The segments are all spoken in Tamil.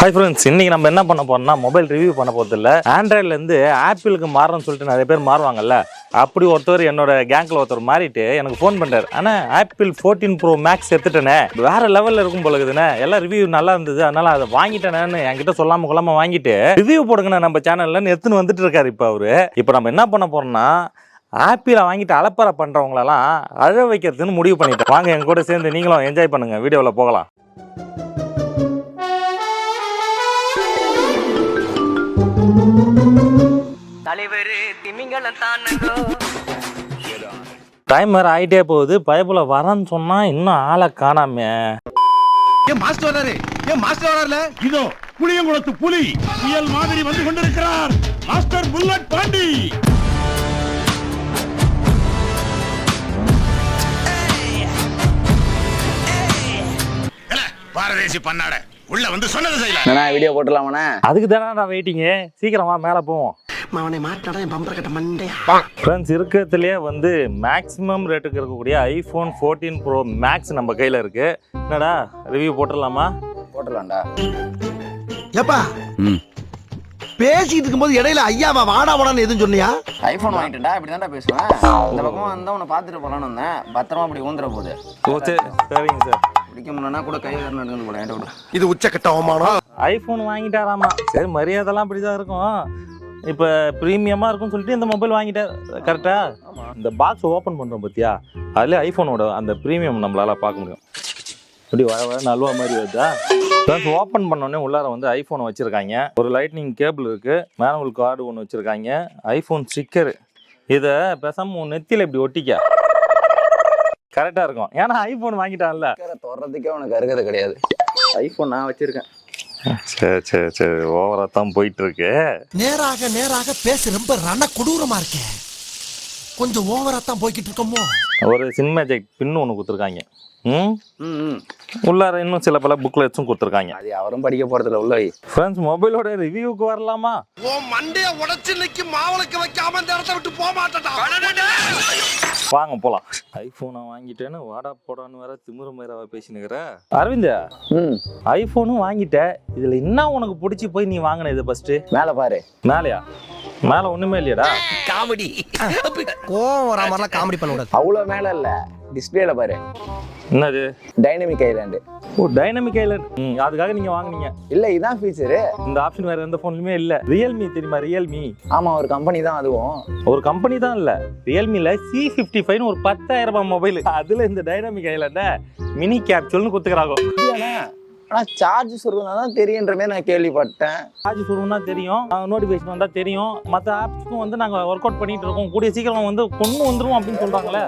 ஹாய் ஃப்ரெண்ட்ஸ், இன்னைக்கு நம்ம என்ன பண்ண போறோம்னா மொபைல் ரிவ்யூ பண்ண போறது இல்ல. ஆண்ட்ராய்ட்ல இருந்து ஆப்பிளுக்கு மாறணும்னு சொல்லிட்டு நிறைய பேர் மாறுவாங்கல்ல. அப்படி ஒருத்தர் என்னோட கேங்க்ல ஒருத்தர் மாறிட்டு எனக்கு ஃபோன் பண்றாரு. ஆனா ஆப்பிள் 14 Pro Max எடுத்துட்டேனே, வேற லெவல்ல இருக்கும் போல இருக்குதுண்ணே, எல்லாம் ரிவ்யூ நல்லா இருந்தது, அதனால அதை வாங்கிட்டேனேன்னு என்கிட்ட சொல்லாம கொள்ளாம வாங்கிட்டு ரிவ்யூ போடுங்கண்ணே நம்ம சேனல்ல எடுத்துன்னு வந்துட்டு இருக்காரு. இப்போ நம்ம என்ன பண்ண போறோம்னா ஆப்பிளை வாங்கிட்டு அலப்பறை பண்றவங்களெல்லாம் அழ வைக்கிறதுன்னு முடிவு பண்ணிட்டேன். வாங்க என் கூட சேர்ந்து நீங்களும் என்ஜாய் பண்ணுங்க. வீடியோவில் போகலாம். டைமர் ஆயிட்டே போகுது. பயப்புல வரன்னு சொன்னா இன்னும் ஆளை காணாம. இதோ புளியங்குளத்து புலி புயல் மாதிரி வந்து கொண்டிருக்கிறார். Master bullet Pandi. பாரதேசி பண்ணாட உள்ள வந்து சொன்னது செய்யலாம். வீடியோ போட்டுலாமண்ணே. அதுக்கு தானே நான் வெயிட்டிங்கு. சீக்கிரமா மேலே போவோம். ஃப்ரெண்ட்ஸ், இருக்கிறதுலே மேக்ஸிமம் ரேட்டுக்கு இருக்கக்கூடிய ஐஃபோன் 14 Pro Max நம்ம கையில் இருக்கு. என்னடா ரிவ்யூ போட்டுடலாமா? போட்டுடலாம்டா. ஏப்பா பேசிட்டு இருக்கும்போது இடையில ஐயாவா வாடா வாடான்னு எதுவும் சொன்னியா? ஐபோன் வாங்கிட்டா இப்படி தான்டா பேசுவேன். இந்த பக்கம் வந்தா உன்னை பார்த்துட்டு போலான்னு வந்தேன். பத்திரமா அப்படி ஊந்துற போகுது. சரிங்க சார். பிடிக்க முடியலன்னா கூட கை வரணும் போல. என்கிட்ட இது உச்சக்கட்ட அவமானம். ஐஃபோன் வாங்கிட்டாராமா. சரி, மரியாதைலாம் அப்படிதான் இருக்கும். இப்போ ப்ரீமியமாக இருக்கும்னு சொல்லிட்டு இந்த மொபைல் வாங்கிட்டார். கரெக்டா? இந்த பாக்ஸ் ஓப்பன் பண்ணுறோம் பார்த்தியா, அதில் ஐஃபோனோட அந்த ப்ரீமியம் நம்மளால் பார்க்க முடியும். இப்படி வர நல்வா மாதிரி வருதா? ஓப்பன் பண்ணோடனே உள்ளார ஐஃபோனை வச்சுருக்காங்க. ஒரு லைட்னிங் கேபிள் இருக்குது, மேனுவல் கார்டு ஒன்று வச்சுருக்காங்க, ஐஃபோன் ஸ்டிக்கரு. இதை பேசாமல் நெத்தியில் இப்படி ஒட்டிக்க கரெக்டாக இருக்கும். ஏன்னா ஐஃபோன் வாங்கிட்டான்ல, தொடர்றதுக்கே உனக்கு அருகதை கிடையாது. ஐஃபோன் நான் வச்சுருக்கேன். சரி சரி சரி, ஓவரா தான் போயிட்டு இருக்கு. நேராக பேச ரொம்ப ரண கொடூரமா இருக்கே. கொஞ்சம் ஓவரா தான் போய்கிட்டு இருக்கோமோ. ஒரு சினிமா ஜெக் பின்னு ஒன்று கொடுத்துருக்காங்க. உள்ளார இன்னும் சில பல புக்லெட்ஸும் கொடுத்துருக்காங்க. அது அவரும் படிக்க போறதுல உள்ள. ஃப்ரெண்ட்ஸ், மொபைலோட ரிவ்யூக்கு வரலாமா? ஓ மண்டைய உடைச்சு இன்னைக்கு மாவளுக்கு வைக்காம இந்த இடத்த விட்டு போக மாட்டேடா. வாங்க போலாம். ஐபோனை வாங்கிட்டேன்னு வாடா போடான்னு வேற திமிரு மேராவா பேசினுக்கிற. அரவிந்த், ஐபோனும் வாங்கிட்ட, இதுல என்ன உனக்கு பிடிச்சி போய் நீ வாங்கின? இது ஃபர்ஸ்ட் மேல பாரு. மேலையா? மேல ஒண்ணுமே இல்லையடா. காமெடி கோவம் வர மாதிரிலாம் காமெடி பண்ண கூடாது. அவ்வளவு மேல இல்ல, டிஸ்பிளேல பாரு. என்னது? Dynamic island. ஓ, டைனமிக் ஐலாண்ட். அதுக்காக நீங்க வாங்குனீங்க? இல்ல, இதான் ஃபீச்சரு. இந்த ஆப்ஷன் வேற எந்த போன்லயுமே இல்ல. ரியல்மி தெரியுமா? ரியல்மி. ஆமா, ஒரு கம்பெனி தான். அதுவும் ஒரு கம்பெனி தான். இல்ல, ரியல்மில C55 ஒரு 10,000 ரூபாய் மொபைல். அதுல இந்த டைனமிக் ஐலாண்ட மினி கேப்சூல்னு கொடுத்துக்கிறாங்க. ஆனா சார்ஜ் சொல்றதுனா தான் தெரியுன்ற மாதிரி நான் கேள்விப்பட்டேன். சார்ஜ் சொல்றதுனா தெரியும், நோட்டிபிகேஷன் வந்தா தெரியும். மற்ற ஆப்ஸ்க்கும் நாங்க ஒர்க் அவுட் பண்ணிட்டு இருக்கோம். கூடிய சீக்கிரம் கொண்டு வந்துரும் அப்படின்னு சொல்றாங்களே.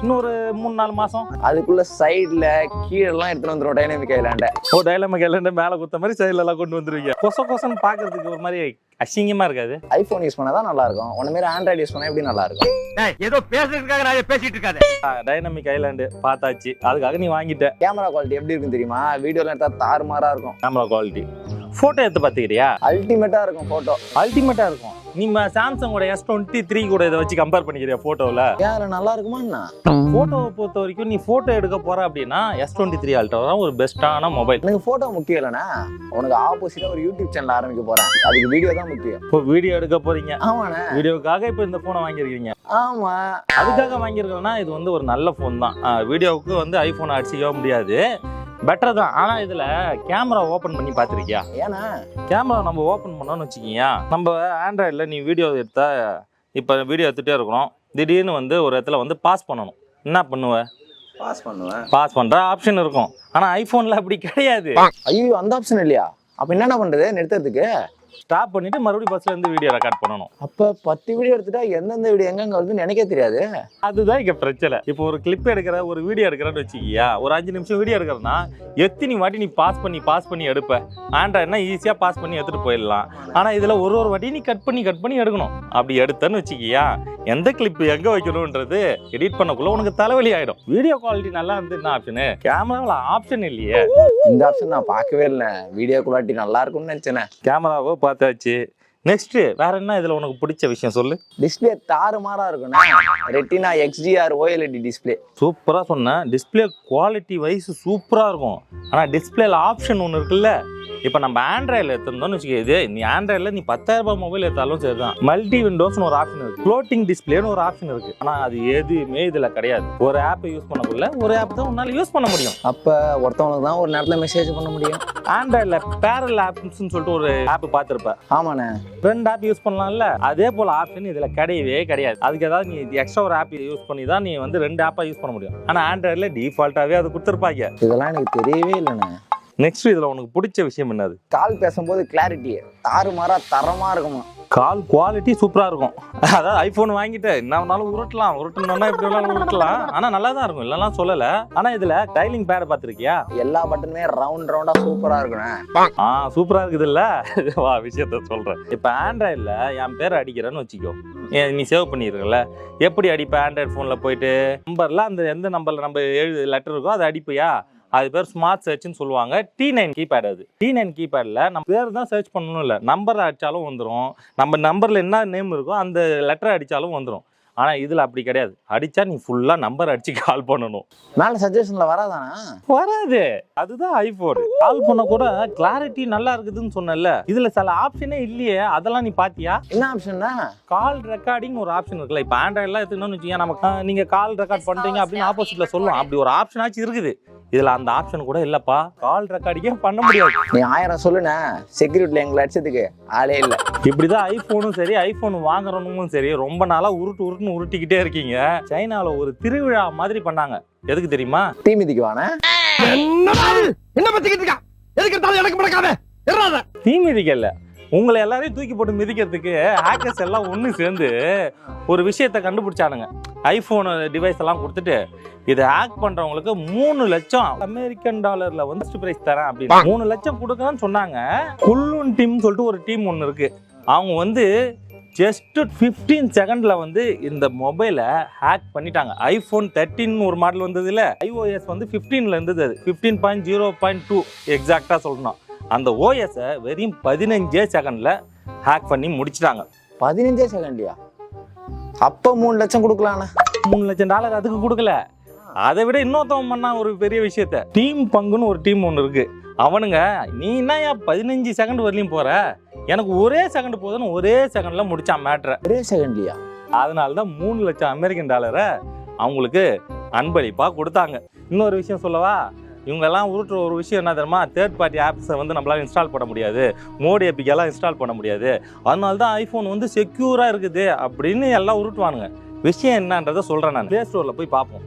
இன்னொரு 3-4 மாசம். அதுக்குள்ள சைட்ல கீழெல்லாம் எடுத்துட்டு வந்துரும் டைனமிக் ஐலாண்ட. ஓ, டைனமிக் ஐலாண்ட மேல குத்த மாதிரி சைட்ல எல்லாம் கொண்டு வந்துருவீங்க. கொசன்னு பாக்குறதுக்கு ஒரு மாதிரி அசிங்கமா இருக்காது. ஐபோன் யூஸ் பண்ணா தான் நல்லா இருக்கும். உன்ன மாதிரி ஆண்ட்ராய்டு யூஸ் பண்ணா எப்படி நல்லா இருக்கும்? ஏதோ பேசுறதுக்காக நான் பேசிட்டு இருக்காது. டைனமிக் ஐலாண்டு பார்த்தாச்சு, அதுக்காக நீ வாங்கிட்ட. கேமரா குவாலிட்டி எப்படி இருக்குன்னு தெரியுமா? வீடியோல எடுத்தா தாறுமாறா இருக்கும். கேமரா குவாலிட்டி போட்டோ எடுத்து பாத்துக்கிறியா? அல்டிமேட்டா இருக்கும். போட்டோ அல்டிமேட்டா இருக்கும். நீ சாம்சங்கோட S23 கூட இதை வச்சு கம்பேர் பண்ணிக்கிறியா போட்டோல? யாரு நல்லா இருக்குமா என்ன? போட்டோவை பொறுத்த வரைக்கும் நீ போட்டோ எடுக்க போற அப்படின்னா S23 Ultra தான் ஒரு பெஸ்டான மொபைல். எனக்கு போட்டோ முக்கியம் இல்லைன்னா, உனக்கு ஆப்போசிட்டா ஒரு யூடியூப் சேனல் ஆரம்பிக்க போறேன். அதுக்கு வீடியோ தான் முக்கியம். இப்போ வீடியோ எடுக்க போறீங்க? ஆமாண்ணே. வீடியோக்காக இப்போ இந்த போனை வாங்கியிருக்கீங்க? ஆமா. அதுக்காக வாங்கியிருக்கோம்னா இது ஒரு நல்ல போன் தான். வீடியோவுக்கு ஐபோன் அடிச்சிக்கவே முடியாது, பெட்டர் தான். ஆனா இதுல கேமரா ஓபன் பண்ணி பாத்திருக்கியா? ஏன்னா கேமரா நம்ம ஓபன் பண்ணோம்னு வச்சுக்கிங்க, நம்ம ஆண்ட்ராய்டுல நீ வீடியோ எடுத்தா, இப்போ வீடியோ எடுத்துட்டே இருக்கணும், திடீர்னு ஒரு இடத்துல பாஸ் பண்ணணும். என்ன பண்ணுவ? பாஸ் பண்ற ஆப்ஷன் இருக்கும். ஆனா ஐபோன்ல அப்படி கிடையாது. ஐயோ, அந்த ஆப்ஷன் இல்லையா? அப்ப என்னென்ன பண்றது? நிறுத்துறதுக்கு ஸ்டாப் பண்ணிட்டு மறுபடியும் பஸ்ல இருந்து வீடியோ ரெக்கார்ட் பண்ணணும். அப்ப 10 வீடியோ எடுத்துட்டா எந்தெந்த வீடியோ எங்க வருதுன்னு எனக்கே தெரியாது. அதுதான் இங்க பிரச்சனை. இப்போ ஒரு கிளிப் எடுக்கிற, ஒரு வீடியோ எடுக்கிறன்னு வச்சுக்கியா, ஒரு 5 நிமிஷம் வீடியோ எடுக்கிறதுனா எத்தனை வாட்டி நீ பாஸ் பண்ணி எடுப்ப? ஆண்ட்ராய்டுனா ஈஸியா பாஸ் பண்ணி எடுத்துட்டு போயிடலாம். ஆனா இதுல ஒரு வாட்டி நீ கட் பண்ணி எடுக்கணும். அப்படி எடுத்தன்னு வச்சுக்கியா, எந்த கிளிப் எங்க வைக்கணும்ன்றது எடிட் பண்ணக்குள்ள உனக்கு தலைவலி ஆயிடும். வீடியோ குவாலிட்டி நல்லா இருந்து என்ன ஆப்ஷனு? கேமராவில் ஆப்ஷன் இல்லையே. இந்த ஆப்ஷன் நான் பார்க்கவே இல்லை. வீடியோ குவாலிட்டி நல்லா இருக்கும்னு நினைச்சேன். கேமராவோ பார்த்தாச்சு. நெக்ஸ்ட் வேற என்ன இதுல உனக்கு பிடிச்ச விஷயம் சொல்லு? டிஸ்பிளே தாறுமாறா இருக்குண்ணா. Retina XDR OLED display. சூப்பரா சொன்ன. டிஸ்பிளே குவாலிட்டி வைஸ் சூப்பரா இருக்கும். ஆனா டிஸ்பிளேல ஆப்ஷன் ஒன்று இருக்குல்ல, இப்போ நம்ம ஆண்ட்ராய்டில் எடுத்திருந்தோம்னு வச்சுக்க, நீ ஆண்ட்ராய்டில் நீ 10,000 ரூபாய் மொபைல் எடுத்தாலும் சரிதான். மல்டி விண்டோஸ்னு ஒரு ஆப்ஷன் இருக்கு, ஃப்ளோட்டிங் டிஸ்பிளேன்னு ஒரு ஆப்ஷன் இருக்கு. ஆனால் அது எதுவுமே இதில் கிடையாது. ஒரு ஆப்பை யூஸ் பண்ணக்குள்ள ஒரு ஆப் தான் உன்னால யூஸ் பண்ண முடியும். அப்போ ஒருத்தவங்களுக்கு தான் ஒரு நேரத்தில் மெசேஜ் பண்ண முடியும். ஆண்ட்ராய்டில் பேரல் ஆப்ஸ்ன்னு சொல்லிட்டு ஒரு ஆப் பார்த்துருப்பேன். ஆமாண்ணே, 2 ஆப் யூஸ் பண்ணலாம்ல, அதே போல் ஆப்ஷன் இதில் கிடையவே கிடையாது. அதுக்கு ஏதாவது நீ எக்ஸ்ட்ரா ஒரு ஆப் யூஸ் பண்ணி தான் நீ வந்து 2 ஆப்பாக யூஸ் பண்ண முடியும். ஆனால் ஆண்ட்ராய்டில் டிஃபால்ட்டாகவே அது கொடுத்துருப்பாங்க. இதெல்லாம் எனக்கு தெரியவே இல்லைண்ணே. நெக்ஸ்ட் இதில் உனக்கு பிடிச்ச விஷயம் என்னது? கால் பேசும்போது கிளாரிட்டி தாறுமாறா தரமாக இருக்குமா. கால் குவாலிட்டி சூப்பராக இருக்கும். அதாவது ஐஃபோன் வாங்கிட்டு என்ன வேணாலும் உருட்டணும்னா எப்படி வேணாலும் உருட்டலாம். ஆனால் நல்லா தான் இருக்கும், இல்லைலாம் சொல்லலை. ஆனால் இதில் டைலிங் பேடை பார்த்துருக்கியா? எல்லா பட்டனுமே ரவுண்டாக சூப்பராக இருக்குண்ணே. சூப்பராக இருக்குது இல்லை? வா விஷயத்த சொல்கிறேன். இப்போ ஆண்ட்ராய்டில் என் பேர் அடிக்கிறேன்னு வச்சுக்கோ, நீ சேவ் பண்ணிடுறல. எப்படி அடிப்பேன்? ஆண்ட்ராய்டு ஃபோனில் போயிட்டு நம்பரில் அந்த எந்த நம்பரில் நம்ம லெட்டர் இருக்கோ அதை அடிப்பையா? அது பேர் ஸ்மார்ட் சர்ச்னு சொல்லுவாங்க. T9 keypad. அது T9 கீபேடில் நம்ம பேர் தான் சர்ச் பண்ணணும் இல்லை, நம்பரை அடித்தாலும் வந்துடும். நம்ம நம்பரில் என்ன நேம் இருக்கோ அந்த லெட்டரை அடித்தாலும் வந்துடும். ஆனால் இதில் அப்படி கிடையாது. அடித்தா நீ ஃபுல்லாக நம்பர் அடித்து கால் பண்ணணும். மேலே சஜஷனில் வராதானா? வராது. அதுதான் ஐஃபோன். கால் பண்ண கூட கிளாரிட்டி நல்லா இருக்குதுன்னு சொன்னல, இதில் சில ஆப்ஷனே இல்லையே. அதெல்லாம் நீ பார்த்தியா? என்ன ஆப்ஷன்னா? கால் ரெக்கார்டிங் ஒரு ஆப்ஷன் இருக்குல்ல. இப்போ ஆண்ட்ராய்டெலாம் எடுத்துக்கணும்னு வச்சுக்கோங்க, நமக்கு நீங்கள் கால் ரெக்கார்ட் பண்ணுறீங்க அப்படின்னு ஆப்போசிட்டில் சொல்லுவோம். அப்படி ஒரு ஆப்ஷனாச்சும் இருக்குது. இதில் அந்த ஆப்ஷன் கூட இல்லைப்பா. கால் ரெக்கார்டிங்கே பண்ண முடியாது. நீ 1000 சொல்லுண்ணே, செக்யூரிட்டியில் எங்களை அடிச்சதுக்கு ஆளே இல்லை. இப்படிதான் ஐஃபோனும் சரி, ஐஃபோன் வாங்குறவங்களும் சரி, ரொம்ப நாளாக உருட்டுன்னு உருட்டிக்கிட்டே இருக்கீங்க. சைனாவில் ஒரு திருவிழா மாதிரி பண்ணாங்க. எதுக்கு தெரியுமா? தீ மிதிக்குவானே. என்ன பத்திக்கிட்டு இருக்கா? எதுக்கு எடுத்தாலும் எனக்கு முடக்காத. தீ மிதிக்கல, உங்களை எல்லாரையும் தூக்கி போட்டு மிதிக்கிறதுக்கு ஹேக்கர்ஸ் எல்லாம் ஒன்று சேர்ந்து ஒரு விஷயத்தை கண்டுபிடிச்சானுங்க. ஐஃபோன் டிவைஸ் எல்லாம் கொடுத்துட்டு இதை ஹேக் பண்றவங்களுக்கு 3 லட்சம் அமெரிக்கன் டாலர்ல வந்து ஃபர்ஸ்ட் பிரைஸ் தரேன் அப்படின்னு 3 லட்சம் கொடுக்கறேன்னு சொன்னாங்க. குல்லுன் டீம் சொல்லிட்டு ஒரு டீம் ஒன்று இருக்கு. அவங்க வந்து ஜஸ்ட் 15 செகண்ட்ல வந்து இந்த மொபைலை ஹேக் பண்ணிட்டாங்க. ஐஃபோன் 13 ஒரு மாடல் வந்தது இல்லை, iOS வந்து 15ல இருந்தது. அது 15.0.2 எக்ஸாக்டா சொல்லணும். அந்த ஓஎஸை வெறும் 15 செகண்ட்ல ஹேக் பண்ணி முடிச்சிட்டாங்க. 15 செகண்ட்லையா? அப்போ 3 லட்சம் கொடுக்கலாண்ணா. $3 லட்சம் அதுக்கு கொடுக்கல. அதை விட இன்னொருத்தவன் பண்ணா ஒரு பெரிய விஷயத்த. டீம் பங்குன்னு ஒரு டீம் ஒன்று இருக்கு. அவனுங்க நீ என்ன 15 செகண்ட் வரலையும் போற, எனக்கு ஒரே செகண்ட் போதுன்னு ஒரே செகண்ட்ல முடிச்சான் மேட்ரை. ஒரே செகண்ட்லையா? அதனால தான் 3 லட்சம் அமெரிக்கன் டாலரை அவங்களுக்கு அன்பளிப்பா கொடுத்தாங்க. இன்னொரு விஷயம் சொல்லவா? இவங்கெல்லாம் உருட்டுற ஒரு விஷயம் என்ன தெரியுமா? தேர்ட் பார்ட்டி ஆப்ஸை வந்து நம்மளால இன்ஸ்டால் பண்ண முடியாது, மோடி ஏபிக்கெல்லாம் இன்ஸ்டால் பண்ண முடியாது, அதனால தான் ஐஃபோன் வந்து செக்யூராக இருக்குது அப்படின்னு எல்லாம் உருட்டுவானுங்க. விஷயம் என்னன்றதை சொல்கிறேன் நான். ப்ளே ஸ்டோரில் போய் பார்ப்போம்.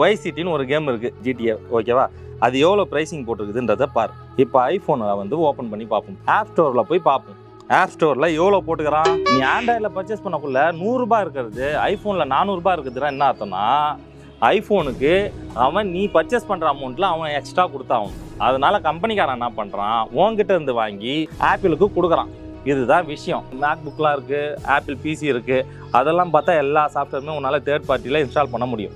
YCTன்னு ஒரு கேம் இருக்குது, GTA, ஓகேவா? அது எவ்வளோ ப்ரைஸிங் போட்டிருக்குதுன்றதை பார். இப்போ ஐஃபோனை வந்து ஓப்பன் பண்ணி பார்ப்போம். ஆப் ஸ்டோரில் போய் பார்ப்போம். ஆப் ஸ்டோரில் எவ்வளோ போட்டுக்கிறான். நீ ஆண்ட்ராய்டில் பர்ச்சேஸ் பண்ணக்குள்ள 100 ரூபாய் இருக்கிறது ஐஃபோனில் 400 ரூபாய் இருக்குதுன்னா என்ன அர்த்தம்னா, ஐஃபோனுக்கு அவன் நீ பர்ச்சேஸ் பண்ணுற அமௌண்ட்டில் அவன் எக்ஸ்ட்ரா கொடுத்தாகணும். அதனால கம்பெனிக்காரன் என்ன பண்ணுறான், உன்கிட்ட இருந்து வாங்கி ஆப்பிளுக்கு கொடுக்குறான். இதுதான் விஷயம். மேக் புக்லாம் இருக்குது, ஆப்பிள் பிசி இருக்குது, அதெல்லாம் பார்த்தா எல்லா சாஃப்ட்வேருமே உன்னால் தேர்ட் பார்ட்டியில் இன்ஸ்டால் பண்ண முடியும்.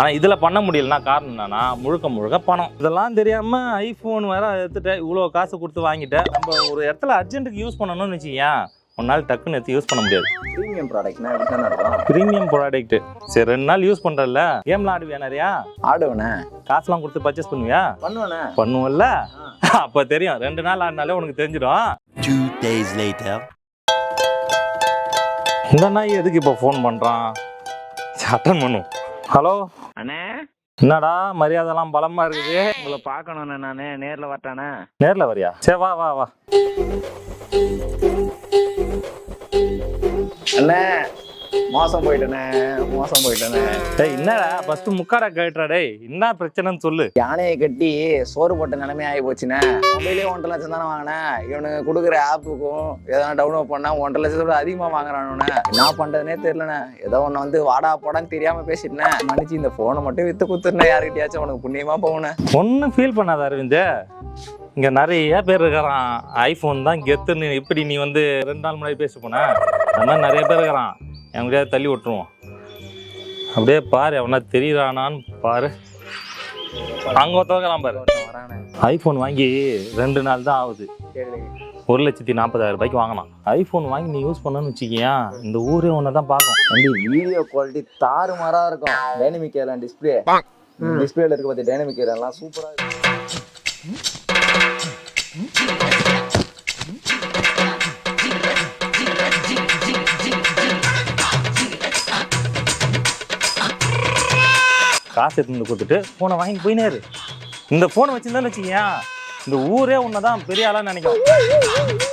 ஆனால் இதில் பண்ண முடியலன்னா காரணம் என்னன்னா, முழுக்க பணம். இதெல்லாம் தெரியாமல் ஐஃபோன் வேறு எடுத்துகிட்டேன், இவ்வளோ காசு கொடுத்து வாங்கிட்டேன். நம்ம ஒரு இடத்துல அர்ஜென்ட்டுக்கு யூஸ் பண்ணணும்னு வச்சுக்கேன், உன்னால் டக்குன்னு எடுத்து யூஸ் பண்ண முடியாது. ப்ரீமியம் ப்ராடக்ட்னா எப்படி தானே இருக்கும்? ப்ரீமியம் ப்ராடக்ட் சரி 2 நாள் யூஸ் பண்ணுறல, கேம்லாம் ஆடுவியா? நிறையா ஆடுவேண்ணே. காசுலாம் கொடுத்து பர்ச்சேஸ் பண்ணுவியா? பண்ணுவேண்ணே. பண்ணுவல்ல, அப்போ தெரியும். 2 நாள் ஆடினாலே உனக்கு தெரிஞ்சிடும். 2 days later. இந்த நாய் எதுக்கு இப்போ ஃபோன் பண்ணுறான்? அட்டன் பண்ணும். ஹலோ அண்ணே, என்னடா மரியாதைலாம் பலமா இருக்குது? உங்களை பார்க்கணுண்ணே, நானே நேரில் வரட்டானே? நேரில் வரியா? சரி வா வா வா. அண்ணே, மோசம் போயிட்டேனே. டேய் என்னடா ஃபர்ஸ்ட் முக்காடா கேட்டுறா. டேய் என்ன பிரச்சனைன்னு சொல்லு. யானையை கட்டி சோறு போட்ட நிலைமை ஆகி போச்சுண்ணே. மொபைலே 1.5 லட்சம் தானே வாங்கினேன். இவனுக்கு கொடுக்குற ஆப்புக்கும் எதனா டவுன்லோட் பண்ணா 1.5 லட்சத்தோட அதிகமாக வாங்குறானுண்ணே. என்ன பண்ணுறதுனே தெரியலண்ணே. ஏதோ ஒன்று வந்து வாடா போடான்னு தெரியாமல் பேசிட்டேன். மன்னிச்சு இந்த ஃபோனை மட்டும் விற்று கொடுத்துருந்தேன் யாருக்கிட்டையாச்சும், உனக்கு புண்ணியமாக போகணும். ஒன்றும் ஃபீல் பண்ணாத அரவிந்த். இங்கே நிறைய பேர் இருக்கிறான். ஐஃபோன் தான் கெத்துன்னு இப்படி நீ வந்து 2 நாள் முன்னாடி பேச போன, அந்த மாதிரி நிறைய பேர் இருக்கிறான். எங்கேயா தள்ளி விட்டுருவோம். அப்படியே பாரு, அவனா தெரியுறானான்னு பாரு. அங்கே ஒருத்தவங்கலாம் பாரு. ஐஃபோன் வாங்கி 2 நாள் தான் ஆகுது. 1,40,000 ரூபாய்க்கு வாங்கலாம். ஐஃபோன் வாங்கி நீ யூஸ் பண்ணணும்னு வச்சுக்கியா, இந்த ஊரே ஒன்று தான் பார்க்கும். வீடியோ குவாலிட்டி தாறுமாறாக இருக்கும். டைனமிக் ஏர்லாம் டிஸ்பிளேல இருக்க பார்த்து டைனமிக் ஏர்லாம் சூப்பராக இருக்கும். காசு எடுத்து வந்து கொடுத்துட்டு ஃபோனை வாங்கி போயினாரு. இந்த ஃபோனை வச்சிருந்தான்னு வச்சுக்கியா இந்த ஊரே உன்னதான் பெரிய ஆளான்னு நினைக்கும்.